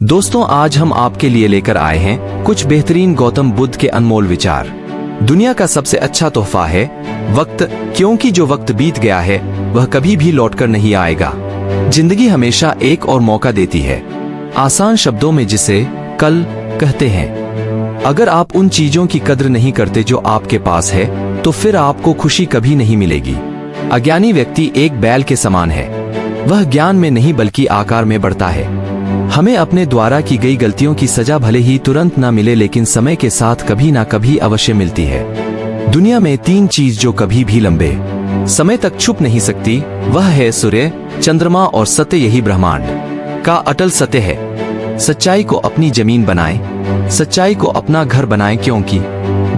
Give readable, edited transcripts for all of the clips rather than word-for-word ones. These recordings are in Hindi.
दोस्तों, आज हम आपके लिए लेकर आए हैं कुछ बेहतरीन गौतम बुद्ध के अनमोल विचार। दुनिया का सबसे अच्छा तोहफा है वक्त, क्योंकि जो वक्त बीत गया है वह कभी भी लौटकर नहीं आएगा। जिंदगी हमेशा एक और मौका देती है, आसान शब्दों में जिसे कल कहते हैं। अगर आप उन चीजों की कद्र नहीं करते जो आपके पास है, तो फिर आपको खुशी कभी नहीं मिलेगी। अज्ञानी व्यक्ति एक बैल के समान है, वह ज्ञान में नहीं बल्कि आकार में बढ़ता है। हमें अपने द्वारा की गई गलतियों की सजा भले ही तुरंत ना मिले, लेकिन समय के साथ कभी ना कभी अवश्य मिलती है। दुनिया में तीन चीज जो कभी भी लंबे समय तक छुप नहीं सकती, वह है सूर्य, चंद्रमा और सत्य। यही ब्रह्मांड का अटल सत्य है। सच्चाई को अपनी जमीन बनाएं, सच्चाई को अपना घर बनाएं, क्योंकि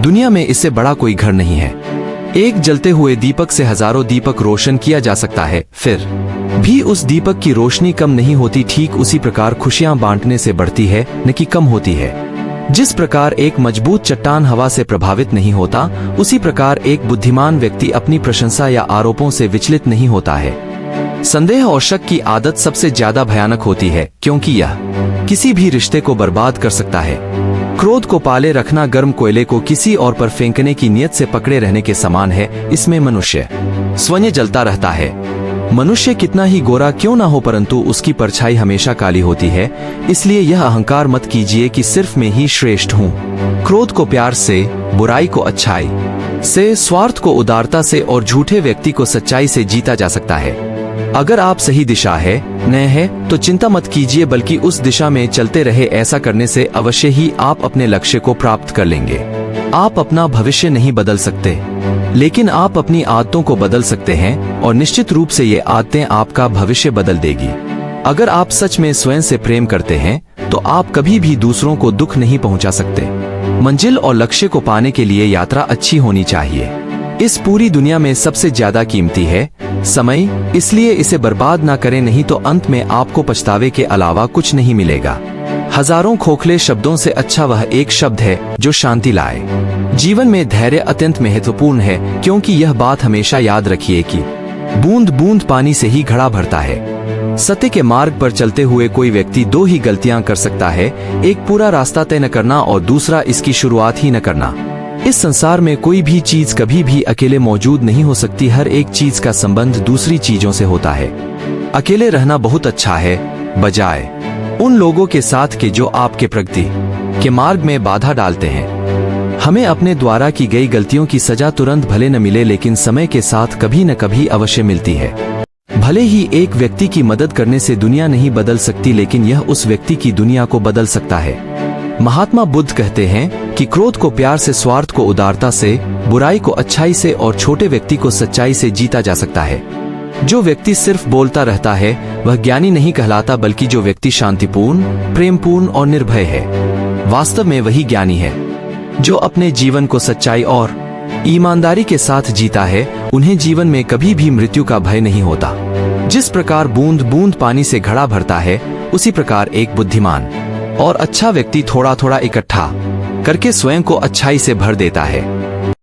दुनिया में इससे बड़ा कोई घर नहीं है। एक जलते हुए दीपक से हजारों दीपक रोशन किया जा सकता है, फिर भी उस दीपक की रोशनी कम नहीं होती। ठीक उसी प्रकार खुशियां बांटने से बढ़ती है, न कि कम होती है। जिस प्रकार एक मजबूत चट्टान हवा से प्रभावित नहीं होता, उसी प्रकार एक बुद्धिमान व्यक्ति अपनी प्रशंसा या आरोपों से विचलित नहीं होता है। संदेह और शक की आदत सबसे ज्यादा भयानक होती है, क्योंकि यह किसी भी रिश्ते को बर्बाद कर सकता है। क्रोध को पाले रखना गर्म कोयले को किसी और पर फेंकने की नियत से पकड़े रहने के समान है। इसमें मनुष्य स्वयं जलता रहता है। मनुष्य कितना ही गोरा क्यों ना हो, परंतु उसकी परछाई हमेशा काली होती है। इसलिए यह अहंकार मत कीजिए कि सिर्फ मैं ही श्रेष्ठ हूँ। क्रोध को प्यार से, बुराई को अच्छाई से, स्वार्थ को उदारता से और झूठे व्यक्ति को सच्चाई से जीता जा सकता है। अगर आप सही दिशा है तो चिंता मत कीजिए, बल्कि उस दिशा में चलते रहे। ऐसा करने से अवश्य ही आप अपने लक्ष्य को प्राप्त कर लेंगे। आप अपना भविष्य नहीं बदल सकते, लेकिन आप अपनी आदतों को बदल सकते हैं, और निश्चित रूप से ये आदतें आपका भविष्य बदल देगी। अगर आप सच में स्वयं से प्रेम करते हैं, तो आप कभी भी दूसरों को दुख नहीं पहुंचा सकते। मंजिल और लक्ष्य को पाने के लिए यात्रा अच्छी होनी चाहिए। इस पूरी दुनिया में सबसे ज्यादा कीमती है समय, इसलिए इसे बर्बाद ना करें, नहीं तो अंत में आपको पछतावे के अलावा कुछ नहीं मिलेगा। हजारों खोखले शब्दों से अच्छा वह एक शब्द है जो शांति लाए। जीवन में धैर्य अत्यंत महत्वपूर्ण है, क्योंकि यह बात हमेशा याद रखिए कि बूंद बूंद पानी से ही घड़ा भरता है। सत्य के मार्ग पर चलते हुए कोई व्यक्ति दो ही गलतियां कर सकता है, एक पूरा रास्ता तय न करना और दूसरा इसकी शुरुआत ही न करना। इस संसार में कोई भी चीज कभी भी अकेले मौजूद नहीं हो सकती। हर एक चीज का संबंध दूसरी चीजों से होता है। अकेले रहना बहुत अच्छा है, बजाय उन लोगों के साथ के जो आपके प्रगति के मार्ग में बाधा डालते हैं। हमें अपने द्वारा की गई गलतियों की सजा तुरंत भले न मिले, लेकिन समय के साथ कभी न कभी अवश्य मिलती है। भले ही एक व्यक्ति की मदद करने से दुनिया नहीं बदल सकती, लेकिन यह उस व्यक्ति की दुनिया को बदल सकता है। महात्मा बुद्ध कहते हैं कि क्रोध को प्यार से, स्वार्थ को उदारता से, बुराई को अच्छाई से और छोटे व्यक्ति को सच्चाई से जीता जा सकता है। जो व्यक्ति सिर्फ बोलता रहता है वह ज्ञानी नहीं कहलाता, बल्कि जो व्यक्ति शांतिपूर्ण, प्रेमपूर्ण और निर्भय है, वास्तव में वही ज्ञानी है। जो अपने जीवन को सच्चाई और ईमानदारी के साथ जीता है, उन्हें जीवन में कभी भी मृत्यु का भय नहीं होता। जिस प्रकार बूंद बूंद पानी से घड़ा भरता है, उसी प्रकार एक बुद्धिमान और अच्छा व्यक्ति थोड़ा थोड़ा इकट्ठा करके स्वयं को अच्छाई से भर देता है।